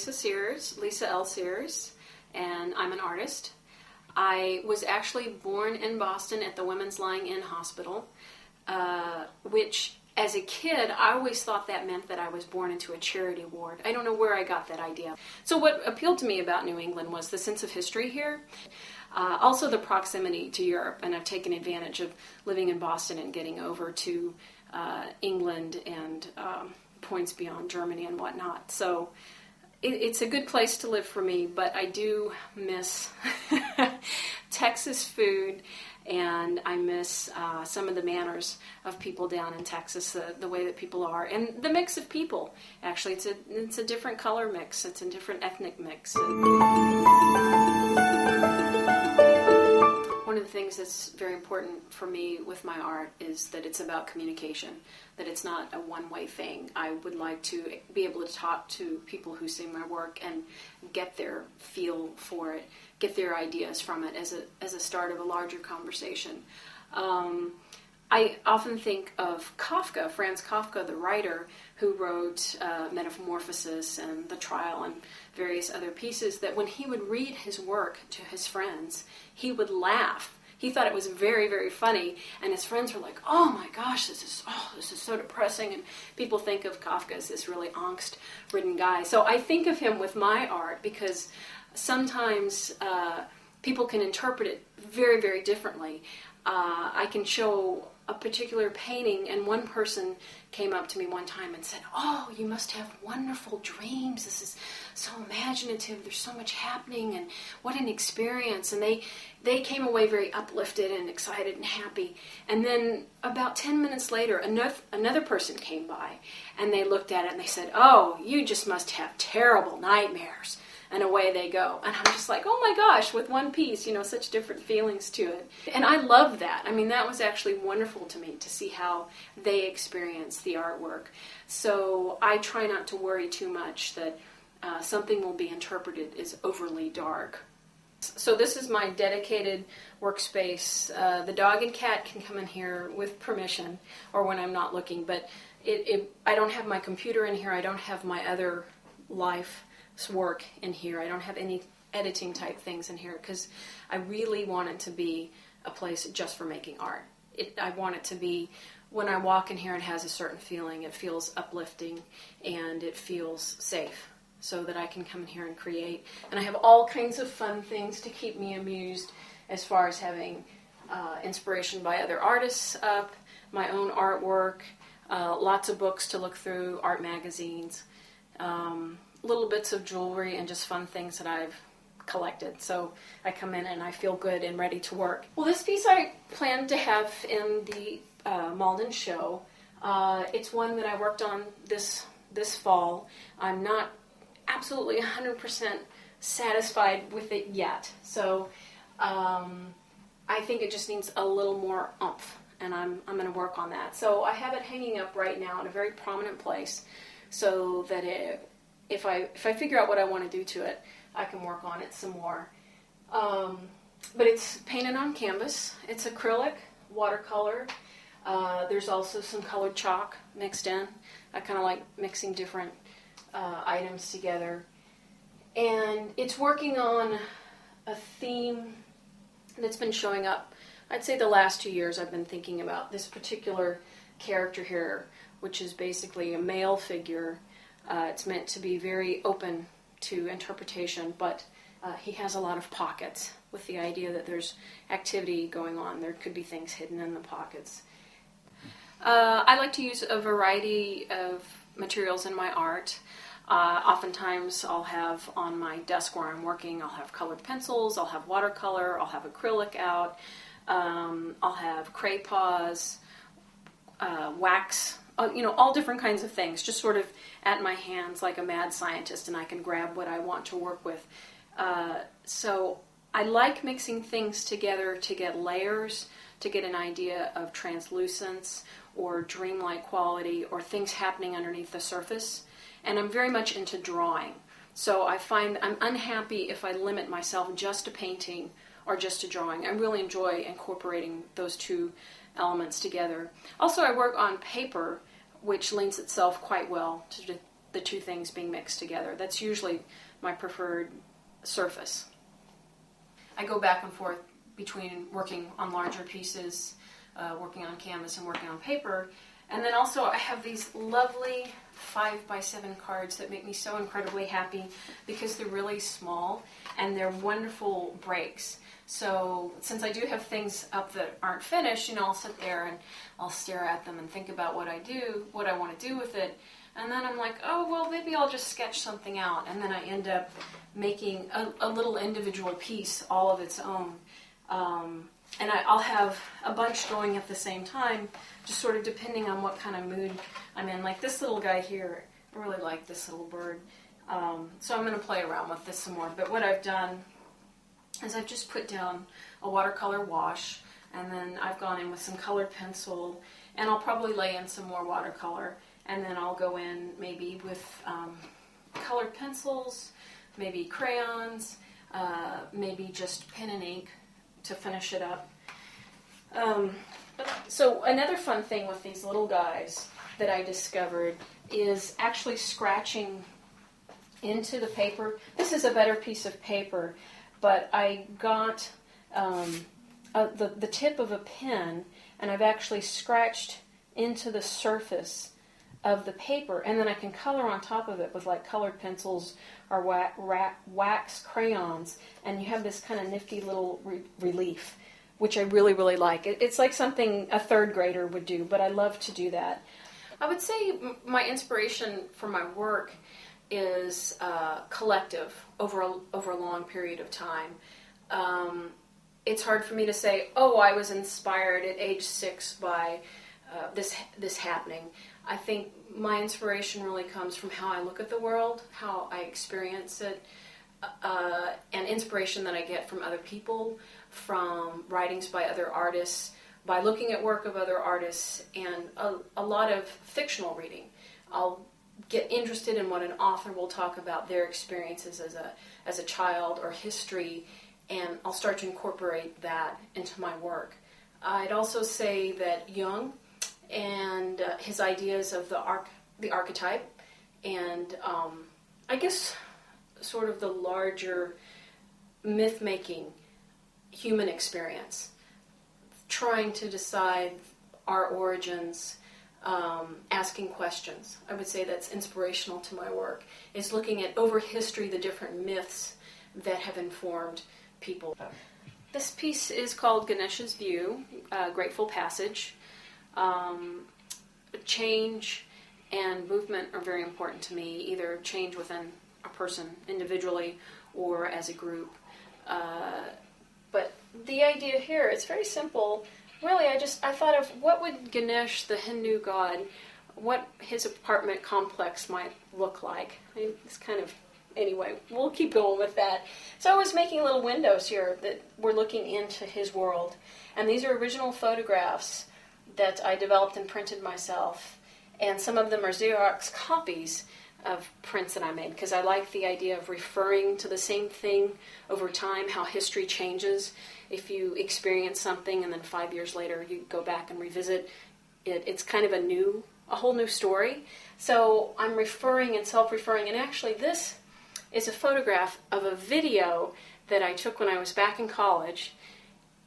Lisa L. Sears, and I'm an artist. I was actually born in Boston at the Women's Lying-In Hospital, which as a kid, I always thought that meant that I was born into a charity ward. I don't know where I got that idea. So what appealed to me about New England was the sense of history here. Also the proximity to Europe, and I've taken advantage of living in Boston and getting over to England and points beyond Germany and whatnot. So it's a good place to live for me, but I do miss Texas food, and I miss some of the manners of people down in Texas, the way that people are, and the mix of people. Actually, it's a different color mix. It's a different ethnic mix. One of the things that's very important for me with my art is that it's about communication, that it's not a one-way thing. I would like to be able to talk to people who see my work and get their feel for it, get their ideas from it as a start of a larger conversation. I often think of Kafka, Franz Kafka, the writer who wrote Metamorphosis and The Trial and various other pieces, that when he would read his work to his friends, he would laugh. He thought it was very, very funny, and his friends were like, "Oh my gosh, this is so depressing." And people think of Kafka as this really angst-ridden guy. So I think of him with my art because sometimes people can interpret it very, very differently. I can show a particular painting, and one person came up to me one time and said, "Oh, you must have wonderful dreams. This is so imaginative. There's so much happening, and what an experience." And they came away very uplifted and excited and happy. And then about 10 minutes later, another person came by, and they looked at it and they said, "Oh, you just must have terrible nightmares." And away they go. And I'm just like, oh my gosh, with one piece, such different feelings to it. And I love that. I mean, that was actually wonderful to me to see how they experience the artwork. So I try not to worry too much that something will be interpreted as overly dark. So this is my dedicated workspace. The dog and cat can come in here with permission or when I'm not looking, but I don't have my computer in here. I don't have my other life's work in here. I don't have any editing type things in here because I really want it to be a place just for making art. I want it to be, when I walk in here, it has a certain feeling. It feels uplifting and it feels safe so that I can come in here and create. And I have all kinds of fun things to keep me amused as far as having inspiration by other artists up, my own artwork, lots of books to look through, art magazines, little bits of jewelry, and just fun things that I've collected. So I come in and I feel good and ready to work. Well, this piece I plan to have in the Malden show. It's one that I worked on this fall. I'm not absolutely 100% satisfied with it yet. So I think it just needs a little more oomph, and I'm going to work on that. So I have it hanging up right now in a very prominent place so that if I figure out what I want to do to it, I can work on it some more. But it's painted on canvas. It's acrylic, watercolor. There's also some colored chalk mixed in. I kind of like mixing different items together. And it's working on a theme that's been showing up. I'd say the last 2 years I've been thinking about this particular character here, which is basically a male figure. It's meant to be very open to interpretation, but he has a lot of pockets with the idea that there's activity going on. There could be things hidden in the pockets. I like to use a variety of materials in my art. Oftentimes I'll have on my desk where I'm working, I'll have colored pencils, I'll have watercolor, I'll have acrylic out, I'll have crayons, wax, all different kinds of things, just sort of at my hands like a mad scientist, and I can grab what I want to work with. So I like mixing things together to get layers, to get an idea of translucence or dreamlike quality or things happening underneath the surface. And I'm very much into drawing. So I find I'm unhappy if I limit myself just to painting or just to drawing. I really enjoy incorporating those two elements together. Also, I work on paper, which lends itself quite well the two things being mixed together. That's usually my preferred surface. I go back and forth between working on larger pieces, working on canvas and working on paper. And then also I have these lovely 5x7 cards that make me so incredibly happy because they're really small and they're wonderful breaks. So since I do have things up that aren't finished, I'll sit there and I'll stare at them and think about what I want to do with it. And then I'm like, oh, well, maybe I'll just sketch something out. And then I end up making a little individual piece all of its own. And I'll have a bunch going at the same time, just sort of depending on what kind of mood I'm in. Like this little guy here, I really like this little bird. So I'm going to play around with this some more. But what I've done is I've just put down a watercolor wash, and then I've gone in with some colored pencil, and I'll probably lay in some more watercolor, and then I'll go in maybe with colored pencils, maybe crayons, maybe just pen and ink to finish it up. So another fun thing with these little guys that I discovered is actually scratching into the paper. This is a better piece of paper, but I got the tip of a pen, and I've actually scratched into the surface of the paper, and then I can color on top of it with like colored pencils or wax crayons, and you have this kind of nifty little relief, which I really, really like. It's like something a third grader would do, but I love to do that. I would say my inspiration for my work is collective over a long period of time. It's hard for me to say, oh, I was inspired at age 6 by this happening. I think my inspiration really comes from how I look at the world, how I experience it, and inspiration that I get from other people, from writings by other artists, by looking at work of other artists, and a lot of fictional reading. I'll get interested in what an author will talk about their experiences as a child or history, and I'll start to incorporate that into my work. I'd also say that Jung and his ideas of the archetype, and I guess sort of the larger myth-making human experience, trying to decide our origins, asking questions. I would say that's inspirational to my work, is looking at over history the different myths that have informed people. This piece is called Ganesha's View, Grateful Passage. Change and movement are very important to me, either change within a person individually or as a group. But the idea here, it's very simple. Really, I thought of what would Ganesh, the Hindu god, what his apartment complex might look like. It's kind of, anyway, we'll keep going with that. So I was making little windows here that were looking into his world. And these are original photographs that I developed and printed myself. And some of them are Xerox copies of prints that I made, because I like the idea of referring to the same thing over time, how history changes. If you experience something and then 5 years later you go back and revisit it, it's kind of a whole new story. So I'm referring and self-referring, and actually this is a photograph of a video that I took when I was back in college,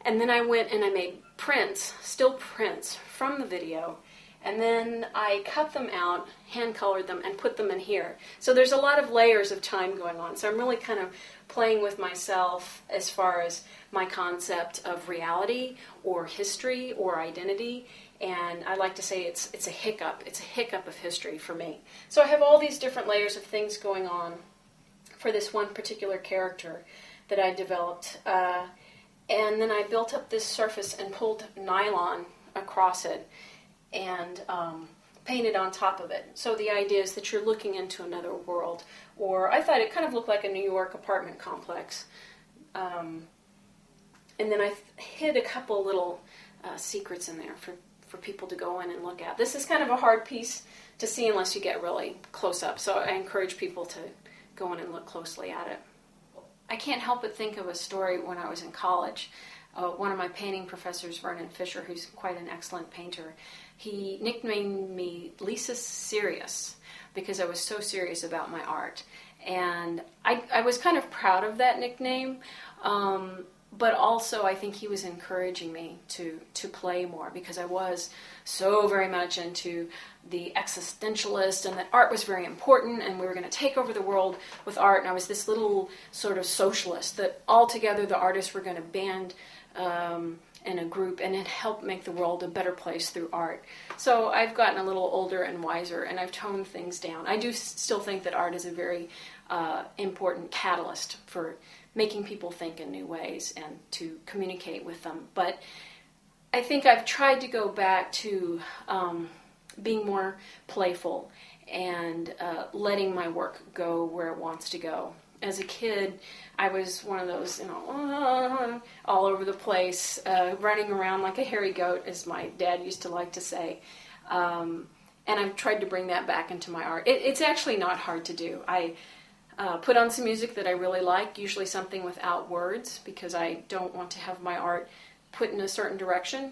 and then I went and I made prints, still prints from the video, and then I cut them out, hand-colored them, and put them in here. So there's a lot of layers of time going on. So I'm really kind of playing with myself as far as my concept of reality or history or identity. And I like to say it's a hiccup. It's a hiccup of history for me. So I have all these different layers of things going on for this one particular character that I developed. And then I built up this surface and pulled nylon across it and painted on top of it. So the idea is that you're looking into another world. Or I thought it kind of looked like a New York apartment complex. And then I hid a couple little secrets in there for people to go in and look at. This is kind of a hard piece to see unless you get really close up. So I encourage people to go in and look closely at it. I can't help but think of a story when I was in college. One of my painting professors, Vernon Fisher, who's quite an excellent painter, he nicknamed me Lisa Serious, because I was so serious about my art. And I was kind of proud of that nickname, but also I think he was encouraging me to play more, because I was so very much into the existentialist, and that art was very important, and we were going to take over the world with art. And I was this little sort of socialist, that all together the artists were going to band in a group and it helped make the world a better place through art. So I've gotten a little older and wiser, and I've toned things down. I do still think that art is a very important catalyst for making people think in new ways and to communicate with them. But I think I've tried to go back to being more playful and letting my work go where it wants to go. As a kid, I was one of those, all over the place, running around like a hairy goat, as my dad used to like to say. And I've tried to bring that back into my art. It's actually not hard to do. I put on some music that I really like, usually something without words, because I don't want to have my art put in a certain direction.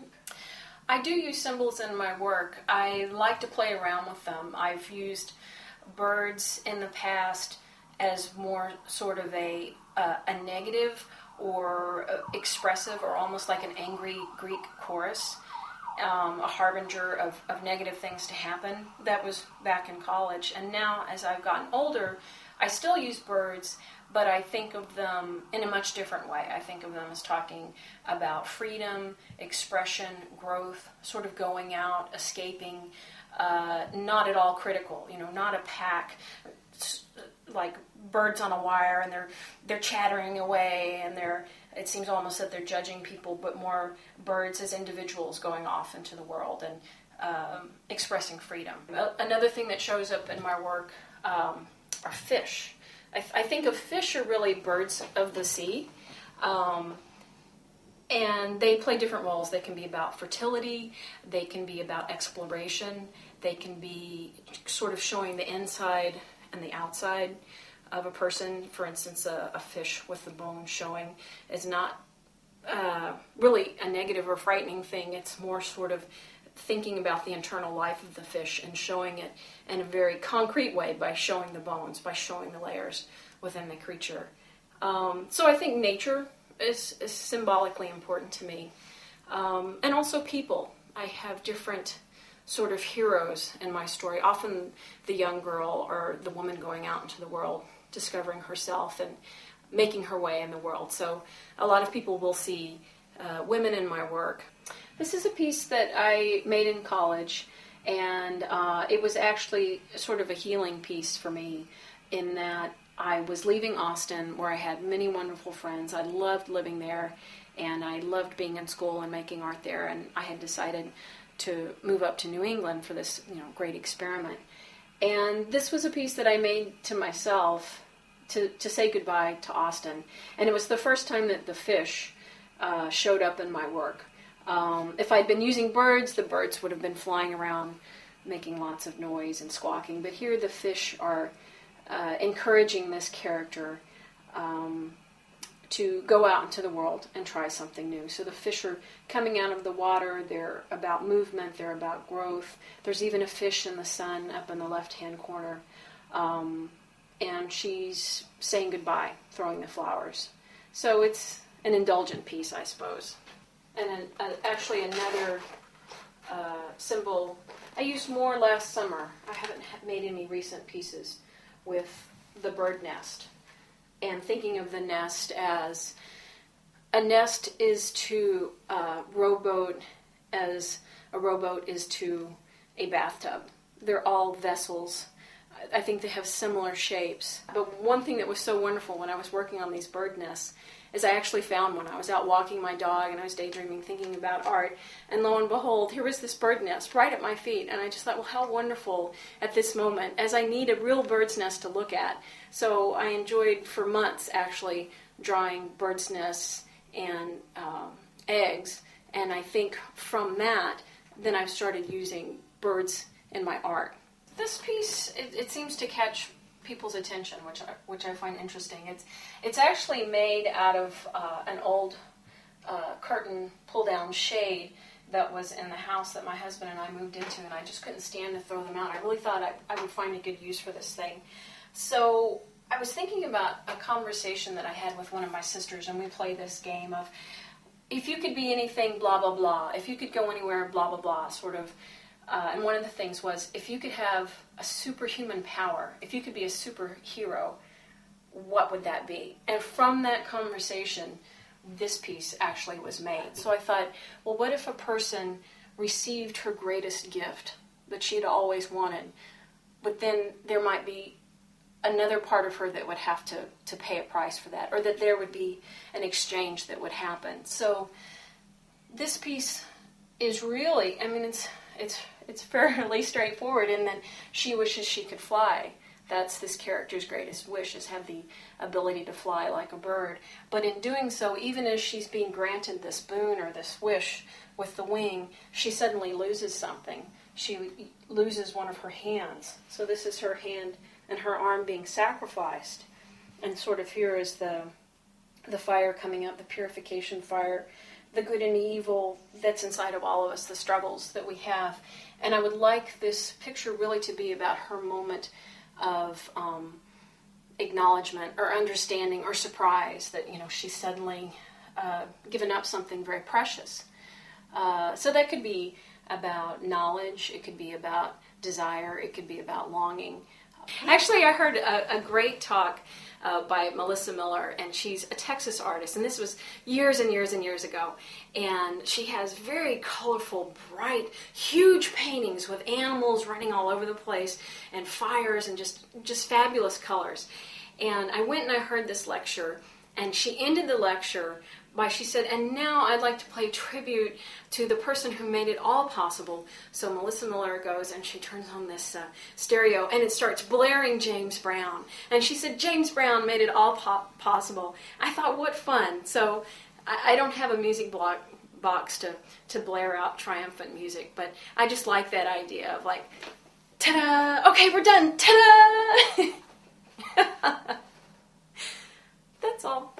I do use symbols in my work. I like to play around with them. I've used birds in the past as more sort of a negative or expressive, or almost like an angry Greek chorus, a harbinger of negative things to happen. That was back in college. And now, as I've gotten older, I still use birds, but I think of them in a much different way. I think of them as talking about freedom, expression, growth, sort of going out, escaping, not at all critical, not a pack, like birds on a wire, and they're chattering away, and it seems almost that they're judging people, but more birds as individuals going off into the world and expressing freedom. Another thing that shows up in my work are fish. I think of fish are really birds of the sea, and they play different roles. They can be about fertility, they can be about exploration, they can be sort of showing the inside and the outside of a person. For instance, a fish with the bone showing is not really a negative or frightening thing. It's more sort of thinking about the internal life of the fish and showing it in a very concrete way by showing the bones, by showing the layers within the creature. So I think nature is symbolically important to me. And also people. I have different sort of heroes in my story. Often the young girl or the woman going out into the world, discovering herself and making her way in the world. So a lot of people will see women in my work. This is a piece that I made in college, and it was actually sort of a healing piece for me, in that I was leaving Austin, where I had many wonderful friends. I loved living there, and I loved being in school and making art there, and I had decided to move up to New England for this great experiment. And this was a piece that I made to myself to say goodbye to Austin. And it was the first time that the fish showed up in my work. If I'd been using birds, the birds would have been flying around making lots of noise and squawking. But here the fish are encouraging this character to go out into the world and try something new. So the fish are coming out of the water. They're about movement. They're about growth. There's even a fish in the sun up in the left-hand corner. And she's saying goodbye, throwing the flowers. So it's an indulgent piece, I suppose. And actually another symbol I used more last summer. I haven't made any recent pieces with the bird nest. And thinking of the nest as a nest is to a rowboat as a rowboat is to a bathtub. They're all vessels. I think they have similar shapes. But one thing that was so wonderful when I was working on these bird nests is I actually found one. I was out walking my dog and I was daydreaming, thinking about art, and lo and behold, here was this bird nest right at my feet. And I just thought, well, how wonderful at this moment, as I need a real bird's nest to look at. So I enjoyed for months actually drawing bird's nests and eggs, and I think from that, then I've started using birds in my art. This piece, it seems to catch people's attention, which I find interesting. It's actually made out of an old curtain pull-down shade that was in the house that my husband and I moved into, and I just couldn't stand to throw them out. I really thought I would find a good use for this thing. So I was thinking about a conversation that I had with one of my sisters, and we play this game of, if you could be anything, blah, blah, blah. If you could go anywhere, blah, blah, blah, sort of. And one of the things was, if you could have a superhuman power, if you could be a superhero, what would that be? And from that conversation, this piece actually was made. So I thought, well, what if a person received her greatest gift that she had always wanted, but then there might be another part of her that would have to pay a price for that, or that there would be an exchange that would happen. So this piece is really, I mean, it's fairly straightforward in that she wishes she could fly. That's this character's greatest wish, is have the ability to fly like a bird. But in doing so, even as she's being granted this boon or this wish with the wing, she suddenly loses something. She loses one of her hands. So this is her hand and her arm being sacrificed. And sort of here is the fire coming up, the purification fire, the good and evil that's inside of all of us, the struggles that we have. And I would like this picture really to be about her moment of acknowledgement or understanding or surprise that, she's suddenly given up something very precious. So that could be about knowledge, it could be about desire, it could be about longing. Actually, I heard a great talk by Melissa Miller, and she's a Texas artist, and this was years and years and years ago, and she has very colorful, bright, huge paintings with animals running all over the place, and fires, and just fabulous colors. And I went and I heard this lecture, and she ended the lecture by, she said, and now I'd like to play tribute to the person who made it all possible. So Melissa Miller goes and she turns on this stereo, and it starts blaring James Brown. And she said, James Brown made it all possible. I thought, what fun. So I don't have a music box to blare out triumphant music, but I just like that idea of like, ta-da, okay, we're done, ta-da. That's all.